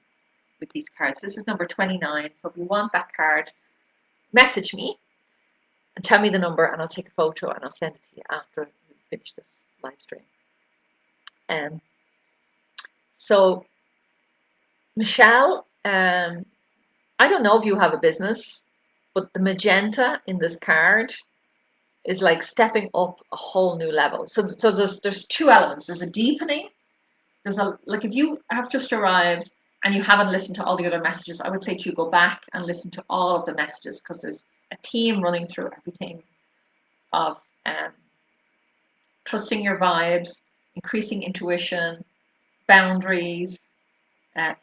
with these cards. This is number 29. So if you want that card, message me and tell me the number, and I'll take a photo and I'll send it to you after we finish this live stream. Um, so Michelle, I don't know if you have a business, but the magenta in this card is like stepping up a whole new level. So there's two elements. There's a deepening. There's a like if you have just arrived and you haven't listened to all the other messages, I would say to you go back and listen to all of the messages because there's a theme running through everything of trusting your vibes, increasing intuition, boundaries,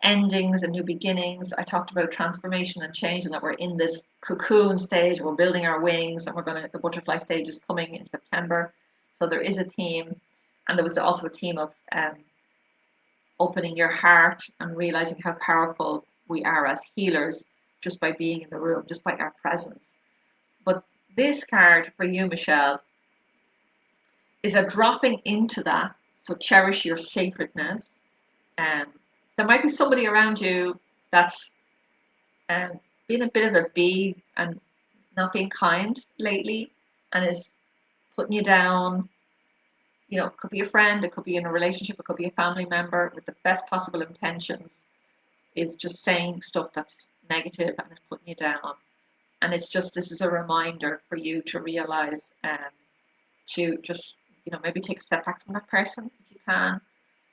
endings and new beginnings. I talked about transformation and change, and that we're in this cocoon stage. We're building our wings, and the butterfly stage is coming in September. So there is a theme, and there was also a theme of opening your heart and realizing how powerful we are as healers just by being in the room, just by our presence. But this card for you, Michelle, is a dropping into that. So cherish your sacredness. There might be somebody around you that's being a bit of a bee and not being kind lately and is putting you down. You know, it could be a friend, it could be in a relationship, it could be a family member with the best possible intentions, is just saying stuff that's negative and is putting you down. And it's just, this is a reminder for you to realize to just, maybe take a step back from that person if you can.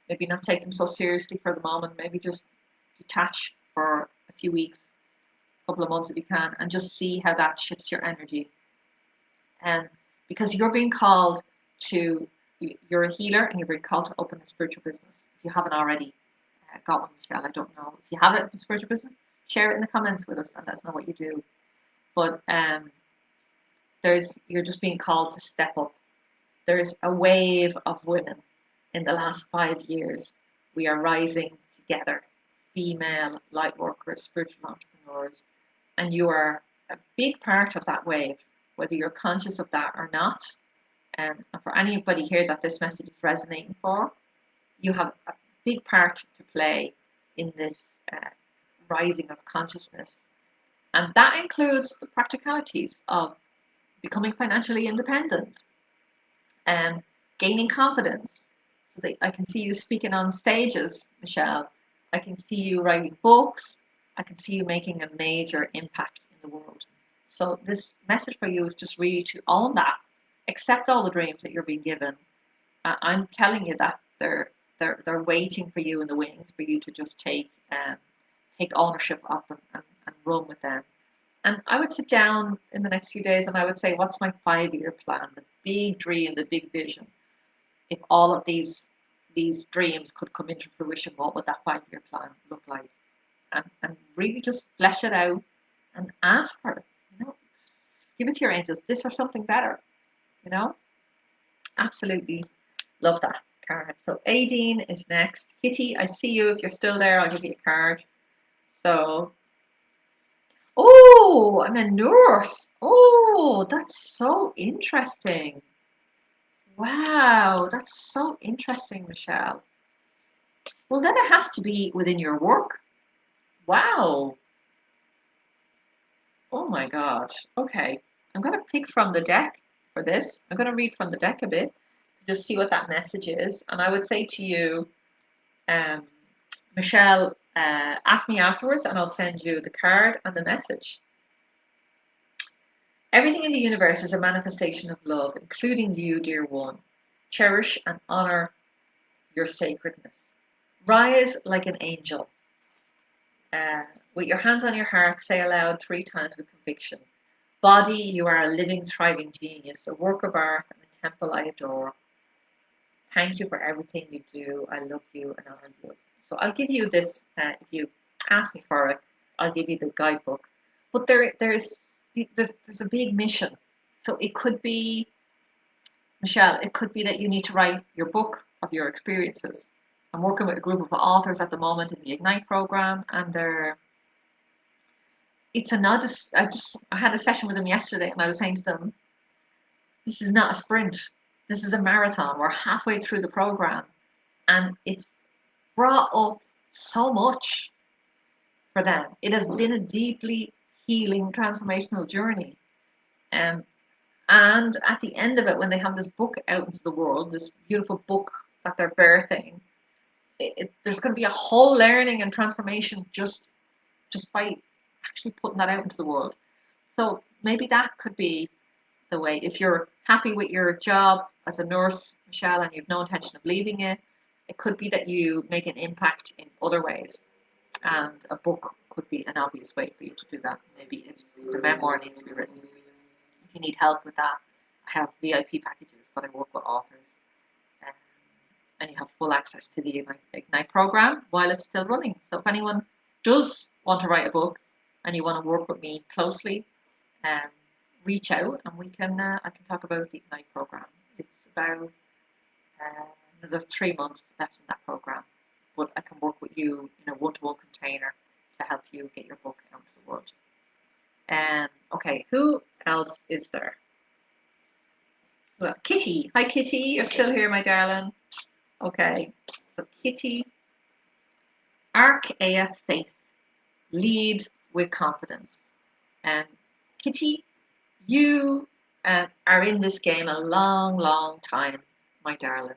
Maybe not take them so seriously for the moment. Maybe just detach for a few weeks, a couple of months if you can, and just see how that shifts your energy. Because you're being called to, you're a healer and you're being called to open a spiritual business. If you haven't already got one, Michelle, I don't know. If you have a spiritual business, share it in the comments with us and let us know what you do. But you're just being called to step up. There's a wave of women in the last 5 years. We are rising together, female light workers, spiritual entrepreneurs, and you are a big part of that wave, whether you're conscious of that or not. And for anybody here that this message is resonating for, you have a big part to play in this rising of consciousness. And that includes the practicalities of becoming financially independent and gaining confidence. So that I can see you speaking on stages, Michelle. I can see you writing books. I can see you making a major impact in the world. So this message for you is just really to own that. Accept all the dreams that you're being given. I'm telling you that they're waiting for you in the wings for you to just take ownership of them and run with them. And I would sit down in the next few days and I would say, what's my 5-year plan, the big dream, the big vision? If all of these dreams could come into fruition, what would that 5-year plan look like? And really just flesh it out and ask for it. Give it to your angels, this or something better. Absolutely love that card. So Aideen is next. Kitty, I see you. If you're still there, I'll give you a card. So, oh, I'm a nurse. Oh, that's so interesting. Wow, that's so interesting, Michelle. Well, then it has to be within your work. Wow. Oh my God. Okay. I'm going to pick from the deck for this. I'm going to read from the deck a bit to just see what that message is. And I would say to you, Michelle, ask me afterwards and I'll send you the card and the message. Everything in the universe is a manifestation of love, including you, dear one. Cherish and honor your sacredness. Rise like an angel. With your hands on your heart, say aloud 3 times with conviction. Body, you are a living, thriving genius, a work of art and a temple I adore. Thank you for everything you do. I love you and honor you. So I'll give you this, if you ask me for it, I'll give you the guidebook. But there's a big mission. So it could be, Michelle, it could be that you need to write your book of your experiences. I'm working with a group of authors at the moment in the Ignite program, and it's another. I had a session with them yesterday, and I was saying to them, this is not a sprint. This is a marathon. We're halfway through the program, and it's brought up so much for them. It has been a deeply healing, transformational journey. And at the end of it, when they have this book out into the world, this beautiful book that they're birthing, there's going to be a whole learning and transformation just by actually putting that out into the world. So maybe that could be the way. If you're happy with your job as a nurse, Michelle, and you've no intention of leaving it, it could be that you make an impact in other ways. And a book could be an obvious way for you to do that. Maybe it's the memoir needs to be written. If you need help with that, I have VIP packages that I work with authors. Um, and you have full access to the Ignite program while it's still running. So if anyone does want to write a book and you want to work with me closely, um, reach out and we can I can talk about the Ignite program. It's about another 3 months left in that program, but I can work with you in a one-to-one container to help you get your book out to the world. Okay, who else is there? Well, Kitty. Hi, Kitty. You're still here, my darling. Okay, so Kitty, Arc AF Faith, lead with confidence. And Kitty, you are in this game a long, long time, my darling.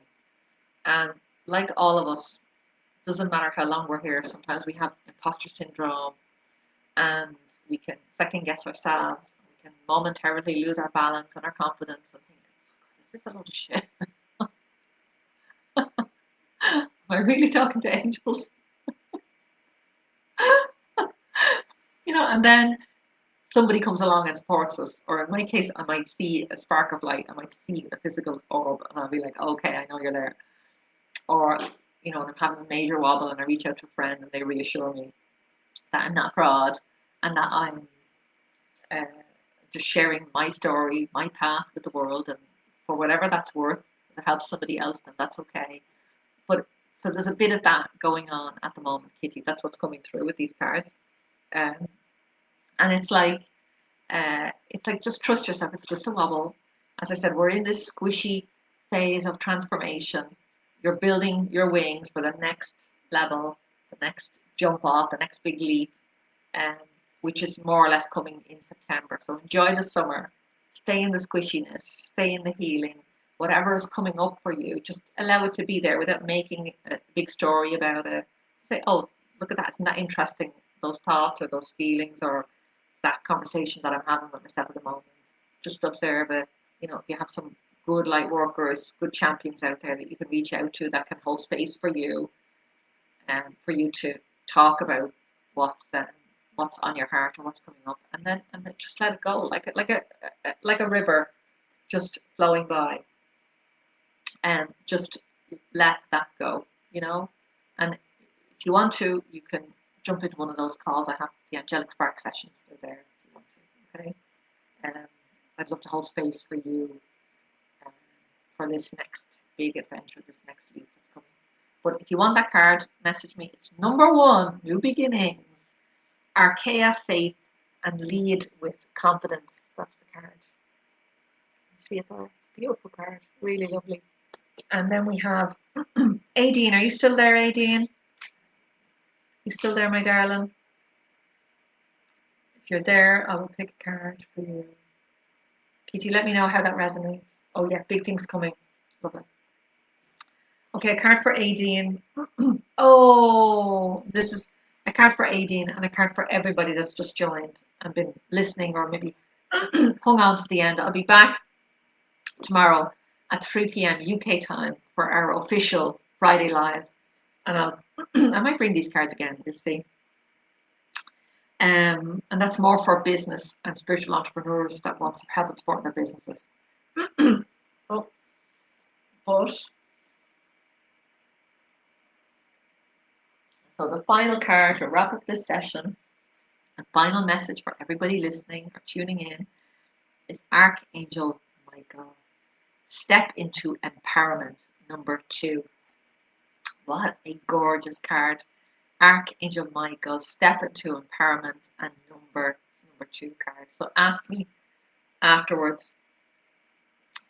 And like all of us, doesn't matter how long we're here, sometimes we have imposter syndrome and we can second guess ourselves. We can momentarily lose our balance and our confidence and think, is this a load of shit? Am I really talking to angels? And then somebody comes along and supports us, or in my case, I might see a spark of light, I might see a physical orb, and I'll be like, okay, I know you're there. Or, I'm having a major wobble, and I reach out to a friend, and they reassure me that I'm not fraud, and that I'm uh, just sharing my story, my path with the world, and for whatever that's worth, if it helps somebody else, then that's okay. But so there's a bit of that going on at the moment, Kitty. That's what's coming through with these cards, um, and it's like just trust yourself. It's just a wobble. As I said, we're in this squishy phase of transformation. You're building your wings for the next level, the next jump off, the next big leap, um, which is more or less coming in September. So enjoy the summer. Stay in the squishiness. Stay in the healing. Whatever is coming up for you, just allow it to be there without making a big story about it. Say, oh, look at that. Isn't that interesting? Those thoughts or those feelings or that conversation that I'm having with myself at the moment. Just observe it. If you have some good light workers, good champions out there that you can reach out to that can hold space for you and for you to talk about what's on your heart or what's coming up, and then just let it go, like a river, just flowing by, and just let that go. And if you want to, you can jump into one of those calls. I have the Angelic Spark sessions. They're there if you want to. Okay. I'd love to hold space for you um, for this next big adventure, this next leap that's coming. But if you want that card, message me. It's number 1, New Beginnings, Archaea Faith, and Lead with Confidence. That's the card. See it there? It's a beautiful card. Really lovely. And then we have Aideen. Are you still there, Aideen? You still there, my darling? If you're there, I will pick a card for you. Kitty, let me know how that resonates. Oh yeah, big things coming. Love it. Okay, a card for Aideen. Oh, this is a card for Aideen and a card for everybody that's just joined and been listening or maybe hung on to the end. I'll be back tomorrow at 3 p.m. UK time for our official Friday live. And I might bring these cards again, we'll see. And that's more for business and spiritual entrepreneurs that want some help and support in their businesses. Oh, but so the final card to wrap up this session, and final message for everybody listening or tuning in, is Archangel Michael. Step into empowerment, number 2. What a gorgeous card. Archangel Michael, step into empowerment, and number 2 card. So ask me afterwards,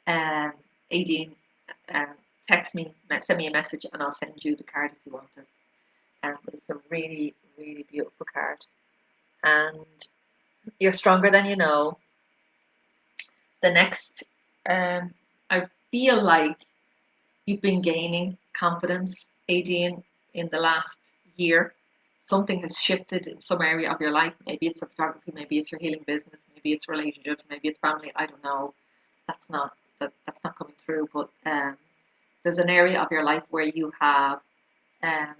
Aideen, text me, send me a message, and I'll send you the card if you want it. But it's a really, really beautiful card. And you're stronger than you know. the next, I feel like you've been gaining confidence, Adine, in the last year. Something has shifted in some area of your life. Maybe it's the photography, maybe it's your healing business, maybe it's relationships, maybe it's family. I don't know. That's not coming through. But there's an area of your life where you have um,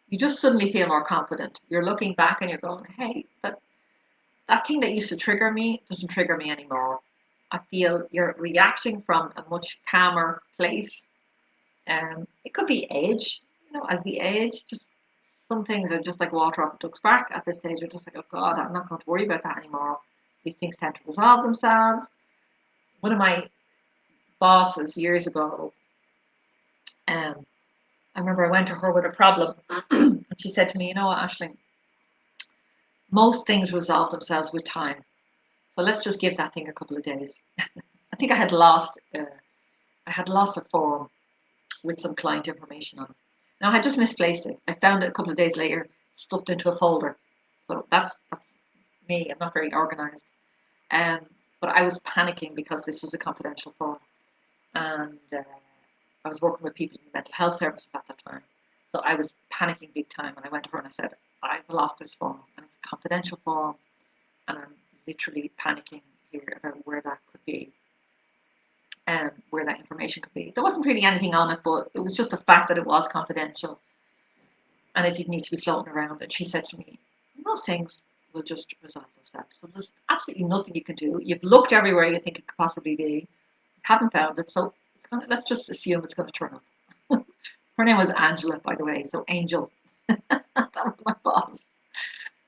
you just suddenly feel more confident. You're looking back and you're going, hey, that thing that used to trigger me doesn't trigger me anymore. I feel you're reacting from a much calmer place. It could be age, as we age, just some things are just like water off a duck's back at this stage. You're just like, oh God, I'm not going to worry about that anymore. These things tend to resolve themselves. One of my bosses years ago, um, I remember I went to her with a problem, and she said to me, you know what, Aisling, most things resolve themselves with time. So let's just give that thing a couple of days. I think I had lost a form with some client information on it. Now I had just misplaced it. I found it a couple of days later, stuffed into a folder. So that's me. I'm not very organized. Um, but I was panicking because this was a confidential form, and I was working with people in mental health services at that time. So I was panicking big time, and I went to her and I said, I've lost this form, and it's a confidential form, and I'm literally panicking here about where that could be, and where that information could be. There wasn't really anything on it, but it was just the fact that it was confidential and it didn't need to be floating around. And she said to me, most things will just resolve themselves. So there's absolutely nothing you can do. You've looked everywhere you think it could possibly be, you haven't found it, so let's just assume it's going to turn up. Her name was Angela, by the way, so Angel. That was my boss.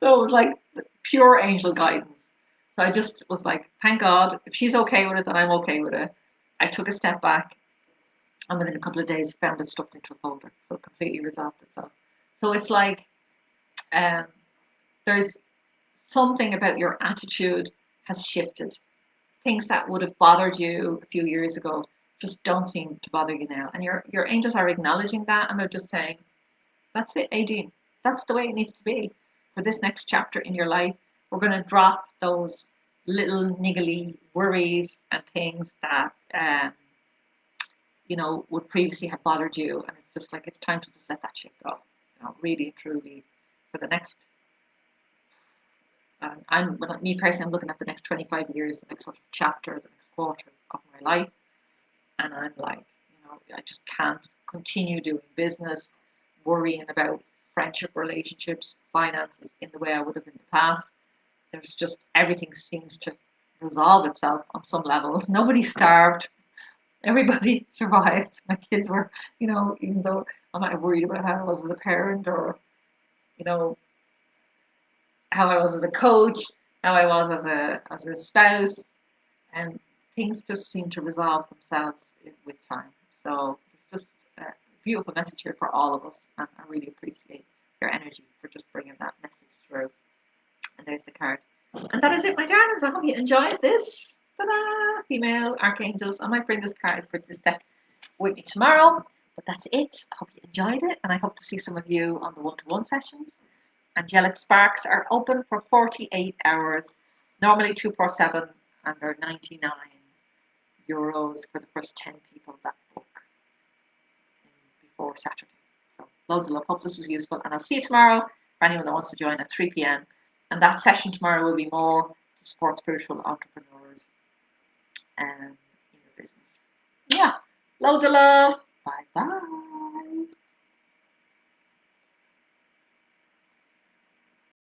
So it was like pure angel guidance. So I just was like, thank God, if she's okay with it, then I'm okay with it. I took a step back, and within a couple of days found it stuffed into a folder. So it completely resolved itself. So it's like um, there's something about your attitude has shifted. Things that would have bothered you a few years ago just don't seem to bother you now. And your angels are acknowledging that, and they're just saying, that's it, Adine. That's the way it needs to be. For this next chapter in your life, we're going to drop those little niggly worries and things that would previously have bothered you, and it's just like it's time to just let that shit go. Really and truly, for the next. Me personally, I'm looking at the next 25 years, the next sort of chapter, the next quarter of my life, and I'm like, I just can't continue doing business, worrying about friendship, relationships, finances in the way I would have in the past. There's just everything seems to resolve itself on some level. Nobody starved. Everybody survived. My kids were, even though I'm not worried about how I was as a parent or, you know, how I was as a coach, how I was as a spouse, and things just seem to resolve themselves with time. So it's just a beautiful message here for all of us, and I really appreciate your energy for just bringing that message through. And there's the card. And that is it, my darlings. I hope you enjoyed this. Ta-da! Female archangels. I might bring this card for this deck with me tomorrow, but that's it. I hope you enjoyed it, and I hope to see some of you on the one-to-one sessions. Angelic Sparks are open for 48 hours, normally 247, and they're €99 for the first 10 people that book before Saturday. So loads of love. Hope this was useful, and I'll see you tomorrow for anyone that wants to join at 3 p.m. And that session tomorrow will be more to support spiritual entrepreneurs in your business. Yeah, loads of love. Bye bye.